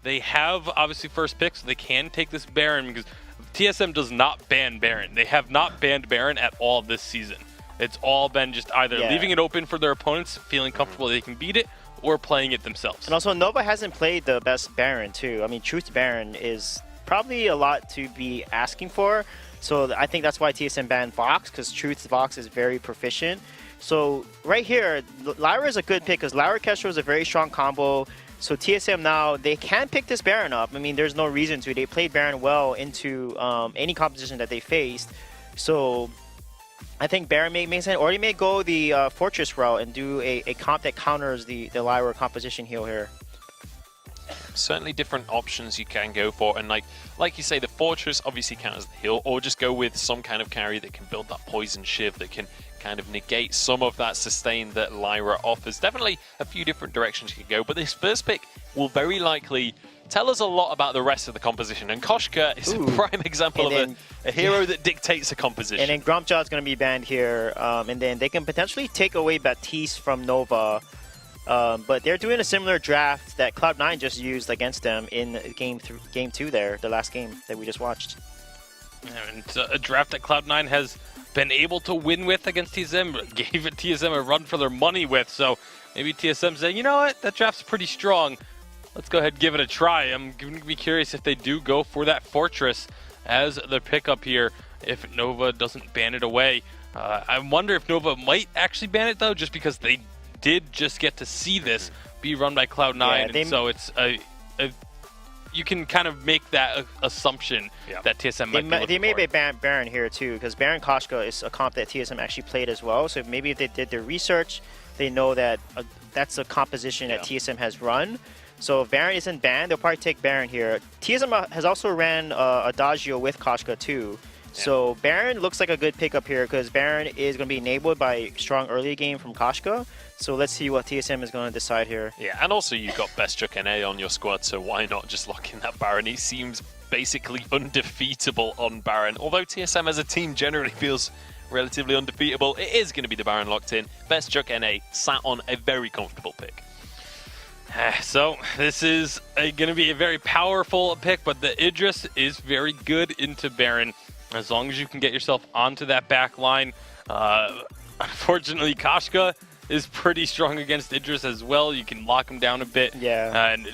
They have obviously first pick, so they can take this Baron because TSM does not ban Baron. They have not banned Baron at all this season. It's all been just either leaving it open for their opponents, feeling comfortable they can beat it, or playing it themselves. And also, Nova hasn't played the best Baron, too. I mean, Truth Baron is probably a lot to be asking for. So I think that's why TSM banned Vox, because Truth's Vox is very proficient. So right here, Lyra is a good pick, because Lyra Kestrel is a very strong combo. So TSM now, they can pick this Baron up. I mean, there's no reason to. They played Baron well into any composition that they faced. So I think Baron makes sense. Or they may go the Fortress route and do a comp that counters the Lyra composition heal here. Certainly different options you can go for, and like you say, the Fortress obviously counters the heal, or just go with some kind of carry that can build that poison shiv that can kind of negate some of that sustain that Lyra offers. Definitely a few different directions you can go, but this first pick will very likely tell us a lot about the rest of the composition, and Koshka is a prime example of a hero that dictates a composition. And then Grumpjaw is going to be banned here, and then they can potentially take away Baptiste from Nova. But they're doing a similar draft that Cloud9 just used against them in game 2 there, the last game that we just watched. And it's a draft that Cloud9 has been able to win with against TSM, gave it TSM a run for their money with, so maybe TSM saying, you know what, that draft's pretty strong. Let's go ahead and give it a try. I'm going to be curious if they do go for that Fortress as their pickup here, if Nova doesn't ban it away. I wonder if Nova might actually ban it, though, just because they did just get to see this be run by Cloud9, and so it's you can kind of make that assumption that TSM might be They may be Baron here too, because Baron Koshka is a comp that TSM actually played as well. So maybe if they did their research, they know that that's a composition that TSM has run. So if Baron isn't banned, they'll probably take Baron here. TSM has also ran Adagio with Koshka too. So Baron looks like a good pickup here, because Baron is going to be enabled by strong early game from Koshka. So let's see what TSM is going to decide here. Yeah, and also you've got Best Chuck NA on your squad, so why not just lock in that Baron? He seems basically undefeatable on Baron. Although TSM as a team generally feels relatively undefeatable, it is going to be the Baron locked in. Best Chuck NA sat on a very comfortable pick. So this is going to be a very powerful pick, but the Idris is very good into Baron. As long as you can get yourself onto that back line. Unfortunately, Koshka is pretty strong against Idris as well. You can lock him down a bit. Yeah. And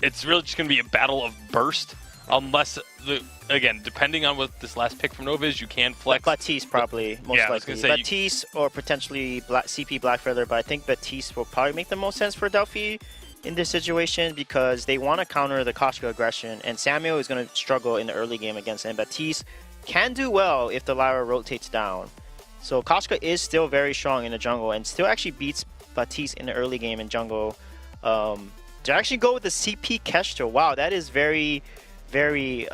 it's really just going to be a battle of burst. Unless, again, depending on what this last pick from Nova is, you can flex. Baptiste probably, most likely. I was gonna say Baptiste or potentially CP Blackfeather, but I think Baptiste will probably make the most sense for Delphi in this situation, because they want to counter the Koshka aggression, and Samuel is going to struggle in the early game against him. Baptiste can do well if the Lyra rotates down. So Koshka is still very strong in the jungle and still actually beats Baptiste in the early game in jungle. To actually go with the CP Kestrel, wow, that is very, very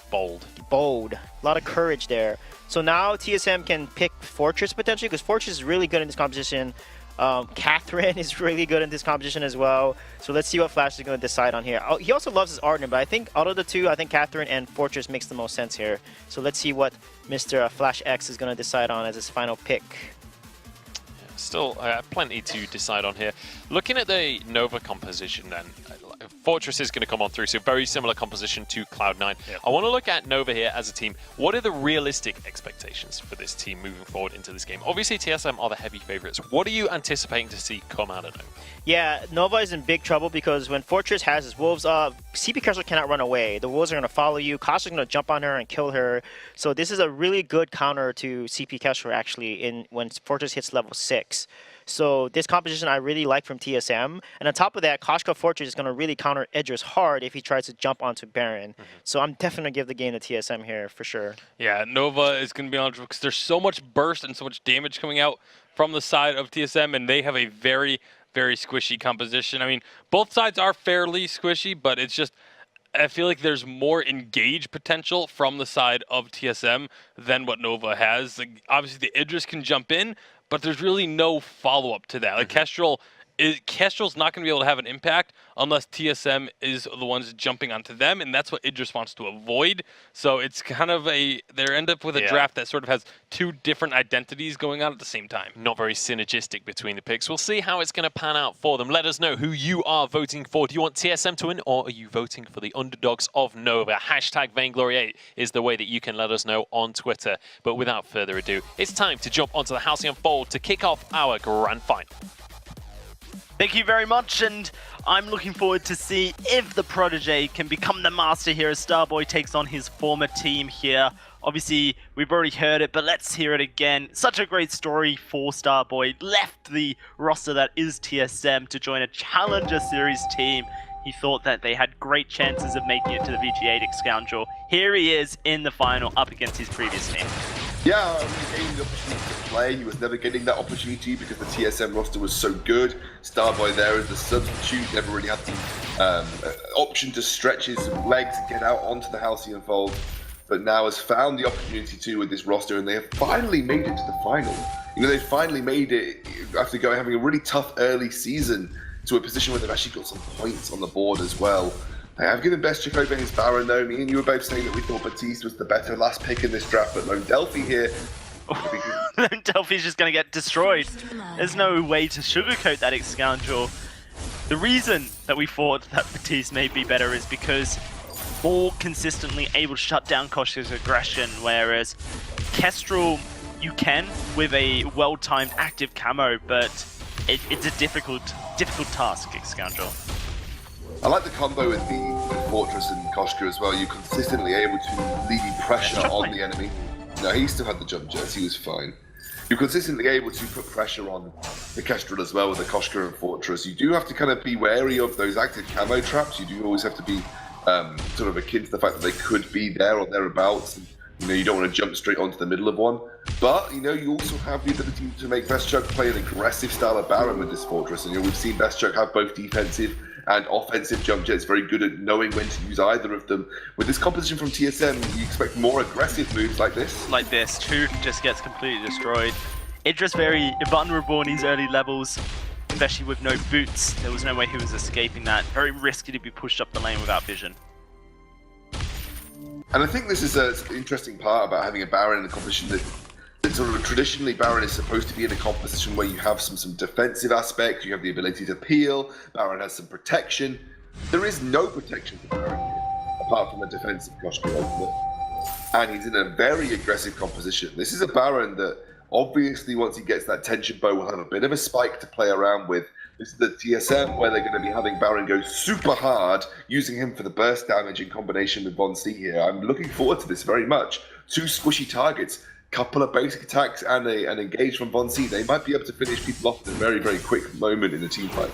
bold. A lot of courage there. So now TSM can pick Fortress potentially, because Fortress is really good in this competition. Catherine is really good in this competition as well. So let's see what Flash is going to decide on here. Oh, he also loves his Arden, but I think out of the two, I think Catherine and Fortress makes the most sense here. So let's see what Mr. Flash X is going to decide on as his final pick. Still plenty to decide on here. Looking at the Nova composition then, Fortress is going to come on through, so very similar composition to Cloud9. I want to look at Nova here as a team. What are the realistic expectations for this team moving forward into this game? Obviously, TSM are the heavy favorites. What are you anticipating to see come out of Nova? Yeah, Nova is in big trouble, because when Fortress has his Wolves up, CP Kestrel cannot run away. The Wolves are going to follow you. Kosh is going to jump on her and kill her. So this is a really good counter to CP Kestrel, actually, when Fortress hits level 6. So this composition I really like from TSM. And on top of that, Koshka Fortress is going to really counter Idris hard if he tries to jump onto Baron. So I'm definitely going to give the game to TSM here for sure. Yeah, Nova is going to be on because there's so much burst and so much damage coming out from the side of TSM, and they have a very, very squishy composition. I mean, both sides are fairly squishy, but it's just, I feel like there's more engage potential from the side of TSM than what Nova has. Like, obviously, the Idris can jump in, but there's really no follow-up to that. Like, Kestrel Kestrel's not going to be able to have an impact unless TSM is the ones jumping onto them, and that's what Idris wants to avoid. So it's kind of they end up with a draft that sort of has two different identities going on at the same time. Not very synergistic between the picks. We'll see how it's going to pan out for them. Let us know who you are voting for. Do you want TSM to win, or are you voting for the underdogs of Nova? Hashtag Vainglory8 is the way that you can let us know on Twitter. But without further ado, it's time to jump onto the Halcyon Fold to kick off our grand final. Thank you very much, and I'm looking forward to see if the Protege can become the master here as Starboy takes on his former team here. Obviously, we've already heard it, but let's hear it again. Such a great story for Starboy. Left the roster that is TSM to join a Challenger Series team. He thought that they had great chances of making it to the VG8 Scoundrel. Here he is in the final up against his previous team. Yeah, he was getting the opportunity to play. He was never getting that opportunity because the TSM roster was so good. Starboy there as the substitute, never really had the option to stretch his legs and get out onto the Halcyon Fold. But now has found the opportunity to with this roster, and they have finally made it to the final. You know, they finally made it after having a really tough early season to a position where they've actually got some points on the board as well. I've given Bestchuk over his Baron though. Me and you were both saying that we thought Batiste was the better last pick in this draft, but Lone Delphi here. Lone Delphi's just going to get destroyed. There's no way to sugarcoat that Scoundrel. The reason that we thought that Batiste may be better is because more consistently able to shut down Koshka's aggression, whereas Kestrel you can with a well-timed active camo, but it's a difficult task, Scoundrel. I like the combo with the Fortress and Koshka as well. You're consistently able to leave pressure on the enemy. No, he still had the jump jets, he was fine. You're consistently able to put pressure on the Kestrel as well with the Koshka and Fortress. You do have to kind of be wary of those active camo traps. You do always have to be sort of akin to the fact that they could be there or thereabouts. And, you know, you don't want to jump straight onto the middle of one. But, you know, you also have the ability to make Bestchuk play an aggressive style of Baron with this Fortress. And, you know, we've seen Bestchuk have both defensive and offensive jump jets, very good at knowing when to use either of them. With this composition from TSM, you expect more aggressive moves like this. Like this, Truth just gets completely destroyed. Idris very vulnerable in these early levels, especially with no boots. There was no way he was escaping that. Very risky to be pushed up the lane without vision. And I think this is an interesting part about having a Baron in a composition that sort of traditionally Baron is supposed to be in a composition where you have some defensive aspects, you have the ability to peel, Baron has some protection. There is no protection for Baron here, apart from a defensive Koshka ultimate. And he's in a very aggressive composition. This is a Baron that obviously once he gets that tension bow will have a bit of a spike to play around with. This is the TSM where they're going to be having Baron go super hard, using him for the burst damage in combination with Von C here. I'm looking forward to this very much. Two squishy targets, couple of basic attacks and an engage from Von C. They might be able to finish people off in a very, very quick moment in the team fight.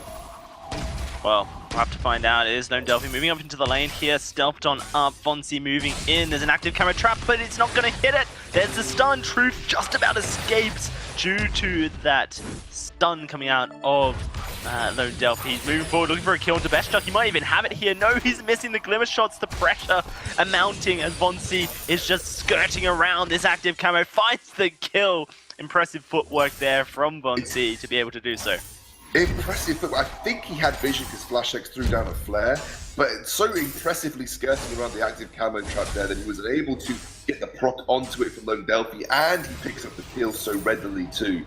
Well, we'll have to find out. It is Lone Delphi moving up into the lane here. Stealthed on up. Von C moving in. There's an active camera trap, but it's not going to hit it. There's the stun. Truth just about escapes due to that stun coming out of Lone Delphi. He's moving forward, looking for a kill into Bestchuk. He might even have it here. No, he's missing the glimmer shots. The pressure mounting as Von C is just skirting around this active camo. Finds the kill. Impressive footwork there from Von C to be able to do so. Impressive, but I think he had vision because FlashX threw down a flare, but so impressively skirting around the active camo trap there that he was able to get the proc onto it from Lone Delphi, and he picks up the kill so readily too.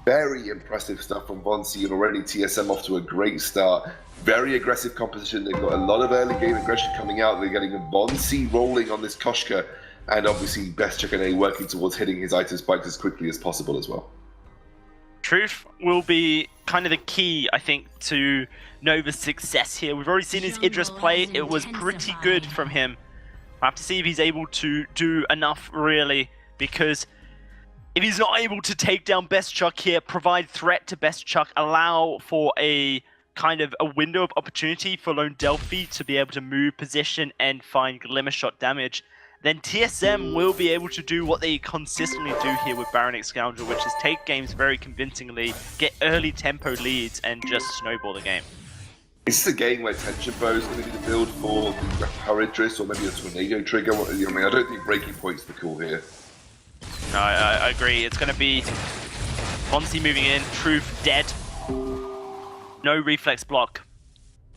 Very impressive stuff from Von C, and already TSM off to a great start. Very aggressive composition. They've got a lot of early game aggression coming out. They're getting a Von C rolling on this Koshka, and obviously Bestchuk and A working towards hitting his item spikes as quickly as possible as well. Truth will be kind of the key, I think, to Nova's success here. We've already seen his Idris play. It was pretty good from him. I have to see if he's able to do enough, really, because if he's not able to take down Bestchuk here, provide threat to Bestchuk, allow for a kind of a window of opportunity for Lone Delphi to be able to move position and find glimmer shot damage, then TSM will be able to do what they consistently do here with Baron Scoundrel, which is take games very convincingly, get early tempo leads, and just snowball the game. Is this a game where Tension Bow is going to be the build for the Power Idris or maybe a Tornado Trigger? I mean, I don't think Breaking Point's the call here. No, I agree. It's going to be Von C moving in, Truth dead. no reflex block.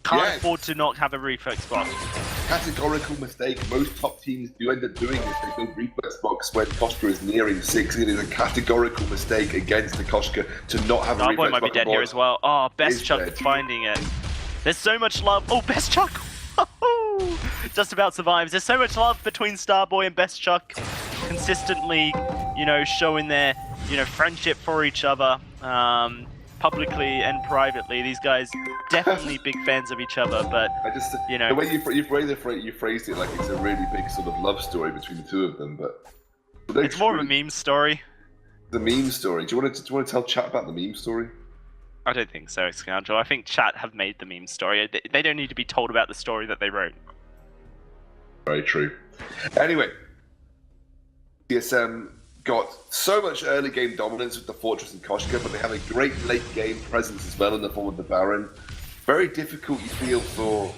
Can't Yeah. afford to not have a reflex block. Categorical mistake. Most top teams do end up doing this. They go reflex blocks when Koshka is nearing 6. It is a categorical mistake against the Koshka to not have a Starboy reflex might be block dead on board. here as well. Oh, Best Is Chuck dead. finding it. There's so much love. Oh, Best Chuck! Just about survives. There's so much love between Starboy and Best Chuck. Consistently, you know, showing their, you know, friendship for each other. Publicly and privately. These guys definitely big fans of each other, but I just, you know, the way you phrased it like it's a really big sort of love story between the two of them, but it's more of a meme story. The meme story. Do you want to tell chat about the meme story? I don't think so, Scoundrel. I think chat have made the meme story. They don't need to be told about the story that they wrote. Very true. Anyway, TSM got so much early game dominance with the Fortress and Koshka, but they have a great late game presence as well in the form of the Baron. Very difficult, you feel, for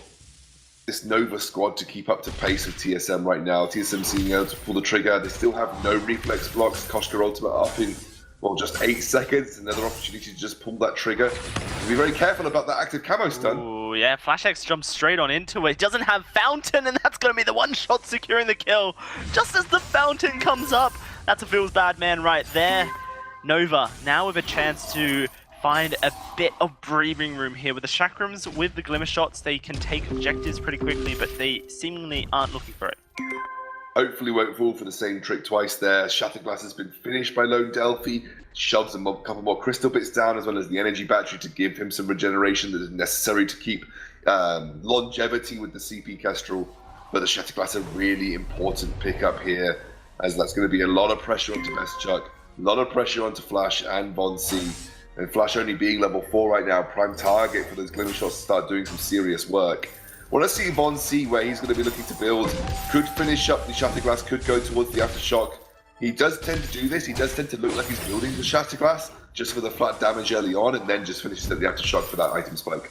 this Nova squad to keep up to pace with TSM right now. TSM seeming able to pull the trigger. They still have no reflex blocks. Koshka ultimate up in, well, just 8 seconds. Another opportunity to just pull that trigger. Be very careful about that active camo stun. Ooh, yeah, Flash X jumps straight on into it. Doesn't have Fountain, and that's going to be the one shot securing the kill. Just as the Fountain comes up, that's a feels bad man right there. Nova now with a chance to find a bit of breathing room here. With the chakrams, with the glimmer shots, they can take objectives pretty quickly, but they seemingly aren't looking for it. Hopefully won't fall for the same trick twice there. Shatterglass has been finished by Lone Delphi. Shoves a couple more crystal bits down, as well as the energy battery to give him some regeneration that is necessary to keep longevity with the CP Kestrel. But the Shatterglass a really important pickup here, as that's going to be a lot of pressure onto Best Chuck, a lot of pressure onto Flash and Von C. And Flash only being level 4 right now, prime target for those glimmer shots to start doing some serious work. Well, let's see Von C, where he's going to be looking to build. Could finish up the Shatterglass, could go towards the Aftershock. He does tend to do this. He does tend to look like he's building the Shatterglass just for the flat damage early on, and then just finishes at the Aftershock for that item spike.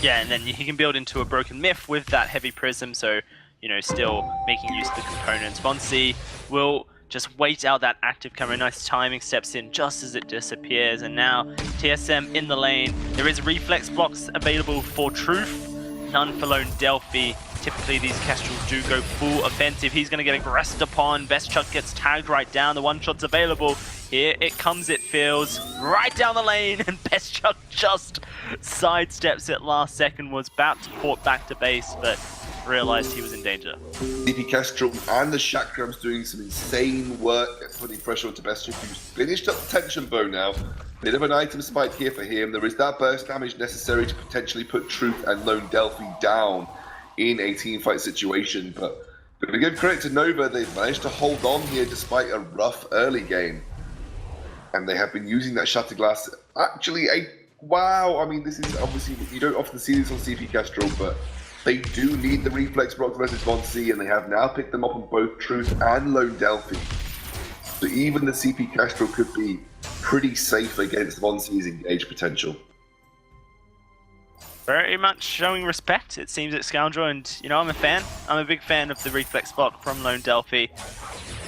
Yeah, and then he can build into a Broken Myth with that Heavy Prism, so, you know, still making use of the components. Von C will just wait out that active camera. Nice timing, steps in just as it disappears, and now TSM in the lane. There is reflex blocks available for Truth, none for Lone Delphi. Typically these Kestrels do go full offensive. He's going to get aggressed upon. Best Chuck gets tagged right down. The one shot's available. Here it comes, it feels. Right down the lane, and Best Chuck just sidesteps it last second. Was about to port back to base, but realized he was in danger. CP Kestrel and the Chakrams doing some insane work at putting pressure onto Best Chuck, who's finished up the tension bow now. Bit of an item spike here for him. There is that burst damage necessary to potentially put Truth and Lone Delphi down in a teamfight situation, but to give credit to Nova, they've managed to hold on here despite a rough early game. And they have been using that Shatterglass. Actually, wow, I mean, this is obviously, you don't often see this on CP Kestrel, but they do need the reflex blocks versus Von C, and they have now picked them up on both Truth and Lone Delphi. So even the CP Kestrel could be pretty safe against Von C's engage potential. Very much showing respect, it seems, at Scoundrel, and, you know, I'm a fan. I'm a big fan of the reflex block from Lone Delphi.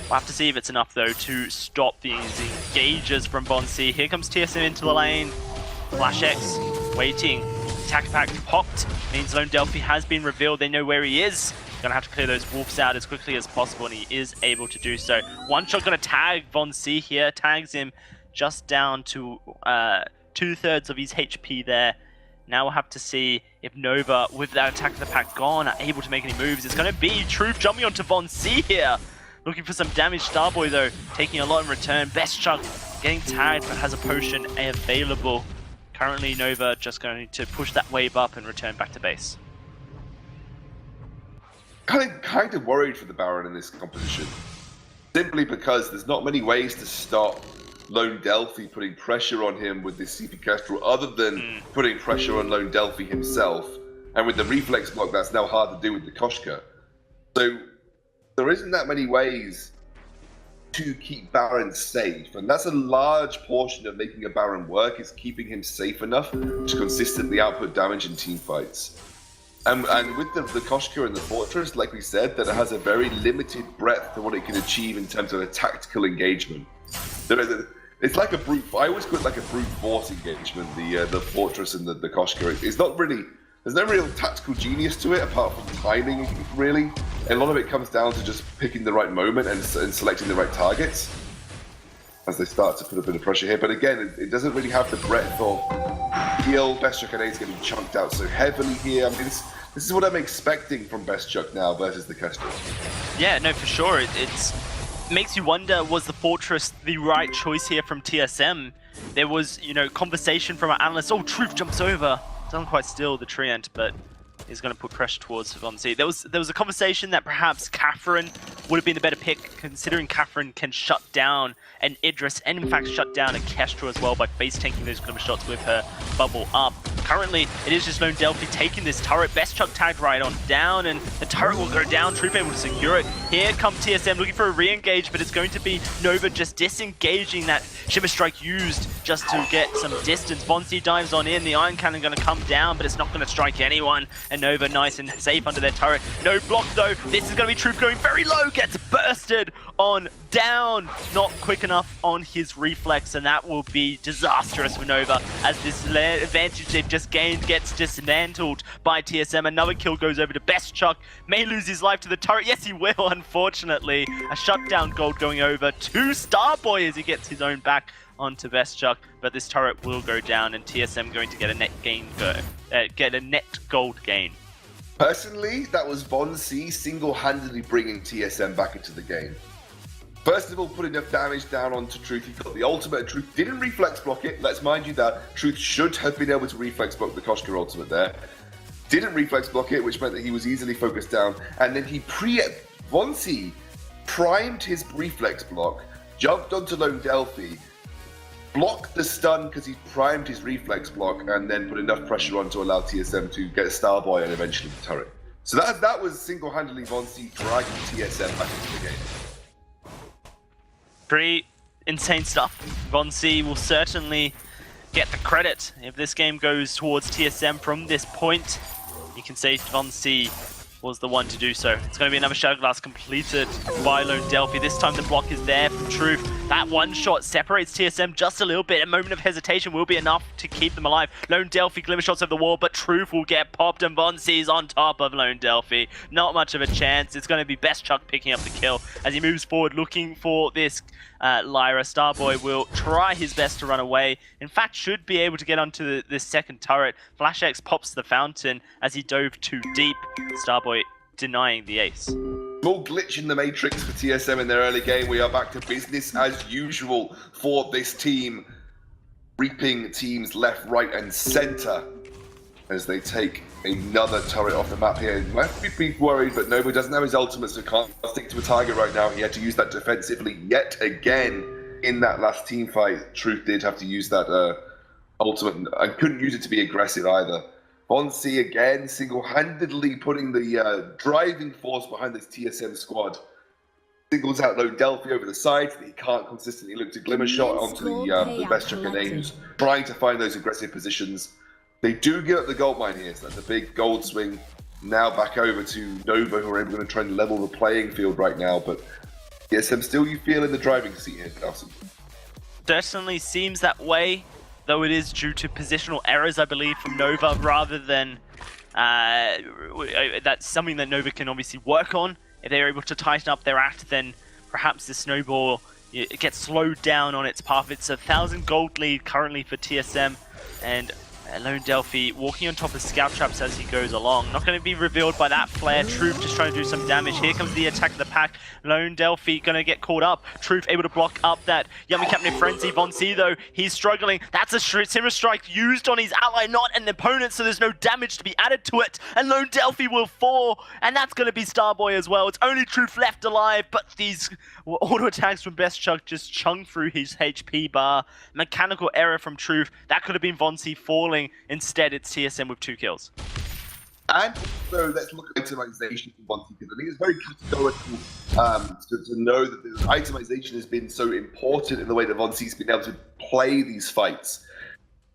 We'll have to see if it's enough, though, to stop these engages from Von C. Here comes TSM into the lane. Flash X waiting. Attack pack popped. Means Lone Delphi has been revealed. They know where he is. Gonna have to clear those wolves out as quickly as possible, and he is able to do so. One shot gonna tag Von C here. Tags him just down to 2/3 of his HP there. Now we'll have to see if Nova, with that attack of the pack gone, are able to make any moves. It's going to be Truth jumping onto Von C here. Looking for some damage. Starboy, though, taking a lot in return. Best Chuck getting tagged, but has a potion available. Currently, Nova just going to push that wave up and return back to base. Kind of worried for the Baron in this composition. Simply because there's not many ways to stop Lone Delphi putting pressure on him with this CP Kestrel, other than putting pressure on Lone Delphi himself. And with the reflex block, that's now hard to do with the Koshka. So there isn't that many ways to keep Baron safe, and that's a large portion of making a Baron work, is keeping him safe enough to consistently output damage in team fights. And with the Koshka and the Fortress, like we said, that it has a very limited breadth to what it can achieve in terms of a tactical engagement. It's like a brute. I always call it like a brute force engagement. The fortress and the Koshka. It's not really. There's no real tactical genius to it apart from timing, really. And a lot of it comes down to just picking the right moment and selecting the right targets as they start to put a bit of pressure here. But again, it doesn't really have the breadth of heal. Best Chuck is getting chunked out so heavily here. I mean, this is what I'm expecting from Best Chuck now versus the Kestrel. Yeah, no, for sure. It makes you wonder, was the Fortress the right choice here from TSM? There was, you know, conversation from our analysts. Oh, Truth jumps over. Doesn't quite steal the treant, but he's going to put pressure towards Vonsi. There was a conversation that perhaps Catherine would have been a better pick, considering Catherine can shut down an Idris and in fact shut down a Kestrel as well by face tanking those glimmer shots with her bubble up. Currently, it is just Lone Delphi taking this turret. Best Chuck tagged right on down, and the turret will go down. Truth able to secure it. Here comes TSM looking for a re-engage, but it's going to be Nova just disengaging that Shimmer Strike used just to get some distance. Vonsi dives on in. The Iron Cannon going to come down, but it's not going to strike anyone. And Nova nice and safe under their turret. No block though. This is going to be Truth going very low. Gets bursted on down. Not quick enough on his reflex, and that will be disastrous for Nova as this advantage they've just gained gets dismantled by TSM. Another kill goes over to Best Chuck. May lose his life to the turret. Yes, he will, unfortunately. A shutdown gold going over to Starboy as he gets his own back onto Best Chuck, but this turret will go down and TSM going to get a net gain, get a net gold gain. Personally, that was Vonsi single-handedly bringing TSM back into the game. First of all, put enough damage down onto Truth. He got the ultimate. Truth didn't reflex block it. Let's mind you that. Truth should have been able to reflex block the Koshka ultimate there. Didn't reflex block it, which meant that he was easily focused down. And then Vonsi primed his reflex block, jumped onto Lone Delphi, blocked the stun because he primed his reflex block, and then put enough pressure on to allow TSM to get a Starboy and eventually the turret. So that was single-handedly Vonsi dragging TSM back into the game. Pretty insane stuff. Vonsi will certainly get the credit if this game goes towards TSM from this point. You can say Vonsi was the one to do so. It's going to be another Shadow Glass completed by Lone Delphi. This time the block is there from Truth. That one shot separates TSM just a little bit. A moment of hesitation will be enough to keep them alive. Lone Delphi glimmer shots over the wall, but Truth will get popped and Vonsi's on top of Lone Delphi. Not much of a chance. It's going to be Best Chuck picking up the kill as he moves forward looking for this Lyra. Starboy will try his best to run away. In fact, should be able to get onto this second turret. Flash X pops the fountain as he dove too deep. Starboy denying the ace. Small glitch in the matrix for TSM in their early game. We are back to business as usual for this team. Reaping teams left, right, and center as they take another turret off the map here. You might be worried, but Nova doesn't have his ultimate, so can't stick to a target right now. He had to use that defensively yet again in that last team fight. Truth did have to use that ultimate and couldn't use it to be aggressive either. Vonsi again single-handedly putting the driving force behind this TSM squad. Singles out Lone Delphi over the side so that he can't consistently look to glimmer shot onto the Best Chuck who's trying to find those aggressive positions. They do give up the gold mine here, so that's a big gold swing. Now back over to Nova, who are going to try and level the playing field right now, but TSM still you feel in the driving seat here, Nelson. Certainly seems that way, though it is due to positional errors, I believe, from Nova, rather than that's something that Nova can obviously work on. If they're able to tighten up their act, then perhaps the snowball it gets slowed down on its path. It's 1,000 gold lead currently for TSM, and Lone Delphi walking on top of scout traps as he goes along. Not going to be revealed by that flare. Truth just trying to do some damage. Here comes the attack of the pack. Lone Delphi going to get caught up. Truth able to block up that Yummy Captain Frenzy. Vonsi though, he's struggling. That's a Shimmer Strike used on his ally, not an opponent, so there's no damage to be added to it. And Lone Delphi will fall, and that's going to be Starboy as well. It's only Truth left alive, but these auto attacks from Best Chuck just chung through his HP bar. Mechanical error from Truth. That could have been Vonsi falling. Instead, it's TSM with 2 kills. And so let's look at itemization for Vonsi, because I think it's very categorical to know that the itemization has been so important in the way that Vonsi's been able to play these fights.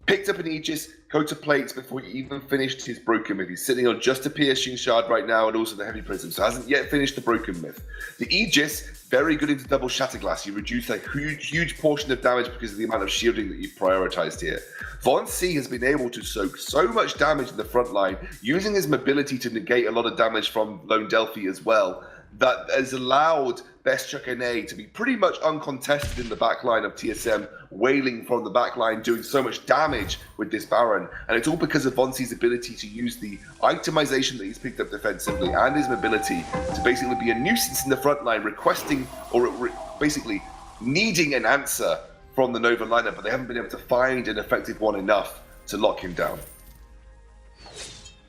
Picked up an Aegis, go to plates before he even finished his Broken Myth. He's sitting on just a piercing shard right now and also the Heavy Prism, so hasn't yet finished the Broken Myth. The Aegis, very good into double Shatterglass. You reduce a huge portion of damage because of the amount of shielding that you've prioritized here. Von C has been able to soak so much damage in the front line, using his mobility to negate a lot of damage from Lone Delphi as well, that has allowed Best Chuck NA to be pretty much uncontested in the backline of TSM, wailing from the backline, doing so much damage with this Baron. And it's all because of Von C's ability to use the itemization that he's picked up defensively and his mobility to basically be a nuisance in the front line, requesting or basically needing an answer from the Nova lineup, but they haven't been able to find an effective one enough to lock him down.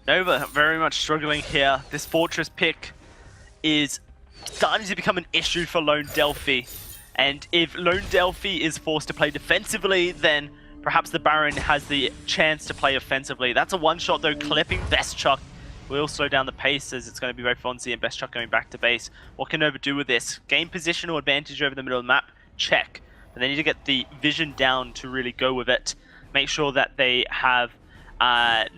Nova very much struggling here. This Fortress pick is starting to become an issue for Lone Delphi. And if Lone Delphi is forced to play defensively, then perhaps the Baron has the chance to play offensively. That's a one-shot though, clipping Best Chuck. Will slow down the pace as it's going to be both Fonzie and Best Chuck going back to base. What can Nova do with this? Gain positional advantage over the middle of the map? Check. But they need to get the vision down to really go with it. Make sure that they have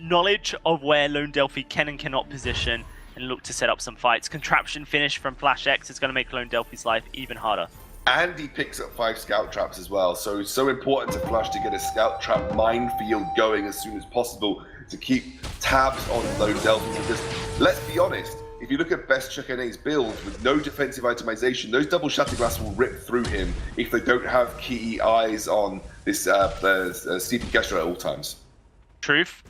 knowledge of where Lone Delphi can and cannot position, and look to set up some fights. Contraption finish from Flash X is going to make Lone Delphi's life even harder. And he picks up 5 scout traps as well, so it's so important to Flash to get a scout trap minefield going as soon as possible to keep tabs on Lone Delphi. Because let's be honest, if you look at Best Chuck NA's build with no defensive itemization, those double Shatterglass will rip through him if they don't have key eyes on this CP Kestrel at all times. Truth.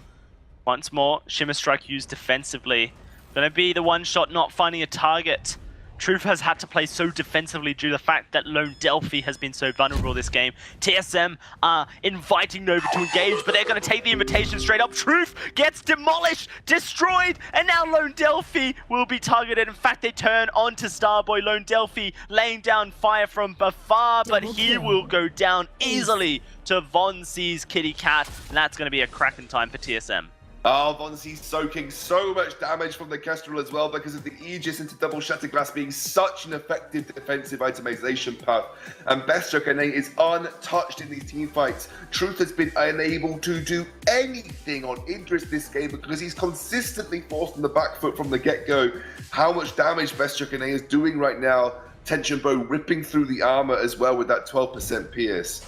Once more, Shimmer Strike used defensively. Gonna be the one shot not finding a target. Truth has had to play so defensively due to the fact that Lone Delphi has been so vulnerable this game. TSM are inviting Nova to engage, but they're going to take the invitation straight up. Truth gets demolished, destroyed, and now Lone Delphi will be targeted. In fact, they turn on to Starboy. Lone Delphi laying down fire from afar, but he will go down easily to Von C's Kitty Cat, and that's going to be a cracking time for TSM. Oh, Von C's soaking so much damage from the Kestrel as well because of the Aegis into double Shatterglass being such an effective defensive itemization path. And Best Chuck NA is untouched in these team fights. Truth has been unable to do anything on Idris this game because he's consistently forced on the back foot from the get-go. How much damage Best Chuck NA is doing right now. Tension Bow ripping through the armor as well with that 12% pierce.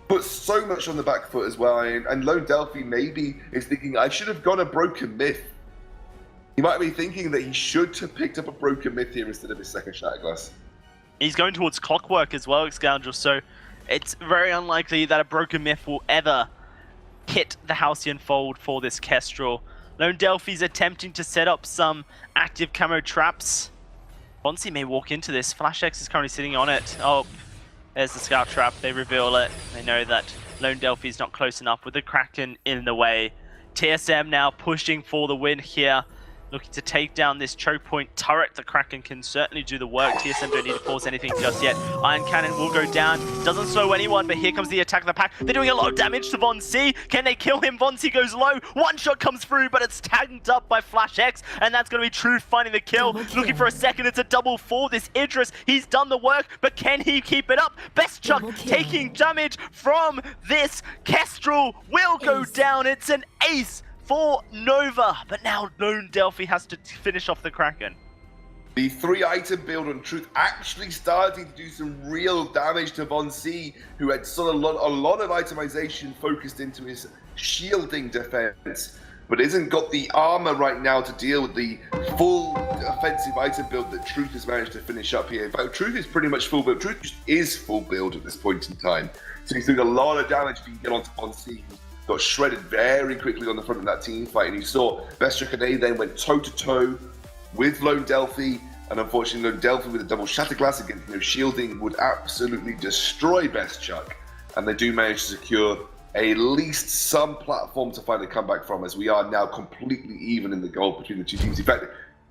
Put so much on the back foot as well, and Lone Delphi maybe is thinking, I should have gone a Broken Myth. He might be thinking that he should have picked up a Broken Myth here instead of his second Shatterglass. He's going towards Clockwork as well, Scoundrel, so it's very unlikely that a Broken Myth will ever hit the Halcyon Fold for this Kestrel. Lone Delphi's attempting to set up some active camo traps. Bonsi may walk into this. Flash X is currently sitting on it. Oh. There's the scout trap, they reveal it. They know that Lone Delphi's not close enough with the Kraken in the way. TSM now pushing for the win here. Looking to take down this choke point turret. The Kraken can certainly do the work. TSM don't need to force anything just yet. Iron Cannon will go down. Doesn't slow anyone, but here comes the attack of the pack. They're doing a lot of damage to Von C. Can they kill him? Von C goes low. One shot comes through, but it's tagged up by Flash X. And that's going to be Truth finding the kill. Looking for a second. It's a double for this Idris. He's done the work, but can he keep it up? Best Chuck taking damage from this Kestrel will go down. It's an ace for Nova, but now Lone Delphi has to finish off the Kraken. The 3-item build on Truth actually starting to do some real damage to Von C, who had sort of a lot of itemization focused into his shielding defense, but isn't got the armor right now to deal with the full offensive item build that Truth has managed to finish up here. In fact, Truth is pretty much full build. Truth is full build at this point in time. So he's doing a lot of damage if he can get onto Von C. Got shredded very quickly on the front of that team fight, and you saw Best Chuck NA then went toe-to-toe with Lone Delphi, and unfortunately Lone Delphi with a double Shatterglass against no shielding would absolutely destroy Best Chuck, and they do manage to secure at least some platform to find a comeback from, as we are now completely even in the goal between the two teams. In fact,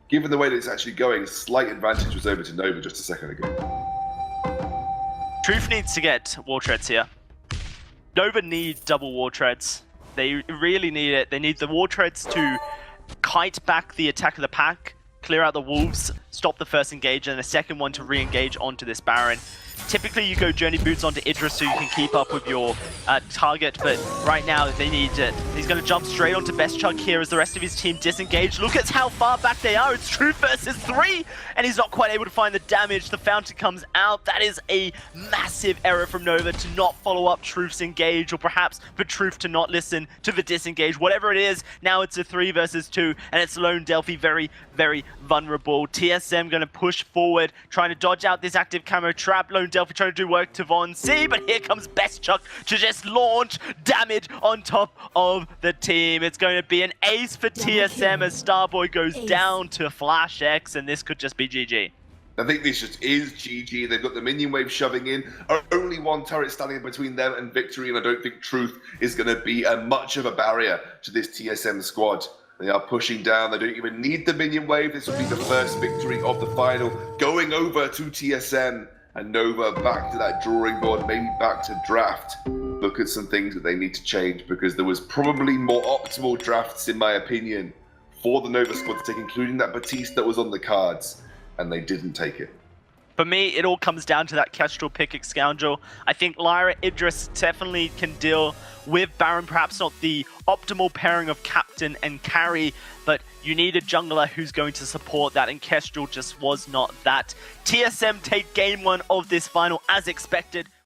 given the way that it's actually going, slight advantage was over to Nova just a second ago. Truth needs to get War Treads here. Nova need double War Treads. They really need it. They need the War Treads to kite back the attack of the pack, clear out the wolves, stop the first engage and a second one to re-engage onto this Baron. Typically, you go Journey Boots onto Idris so you can keep up with your target, but right now they need it. He's going to jump straight onto Best Chug here as the rest of his team disengage. Look at how far back they are. It's Truth versus 3, and he's not quite able to find the damage. The fountain comes out. That is a massive error from Nova to not follow up Truth's engage, or perhaps for Truth to not listen to the disengage. Whatever it is, now it's a 3 versus 2, and it's Lone Delphi very, very vulnerable. TSM going to push forward, trying to dodge out this active camo trap. Lone Delphi trying to do work to Von C, but here comes Best Chuck to just launch damage on top of the team. It's going to be an ace for TSM as Starboy goes down to Flash X, and this could just be GG. I think this just is GG. They've got the minion wave shoving in. Only one turret standing between them and victory, and I don't think Truth is going to be much of a barrier to this TSM squad. They are pushing down. They don't even need the minion wave. This will be the first victory of the final, going over to TSM. And Nova back to that drawing board, maybe back to draft. Look at some things that they need to change, because there was probably more optimal drafts, in my opinion, for the Nova squad to take, including that Batiste that was on the cards, and they didn't take it. For me, it all comes down to that Kestrel Picket Scoundrel. I think Lyra Idris definitely can deal with Baron, perhaps not the optimal pairing of captain and carry, but you need a jungler who's going to support that, and Kestrel just was not that. TSM take game 1 of this final as expected.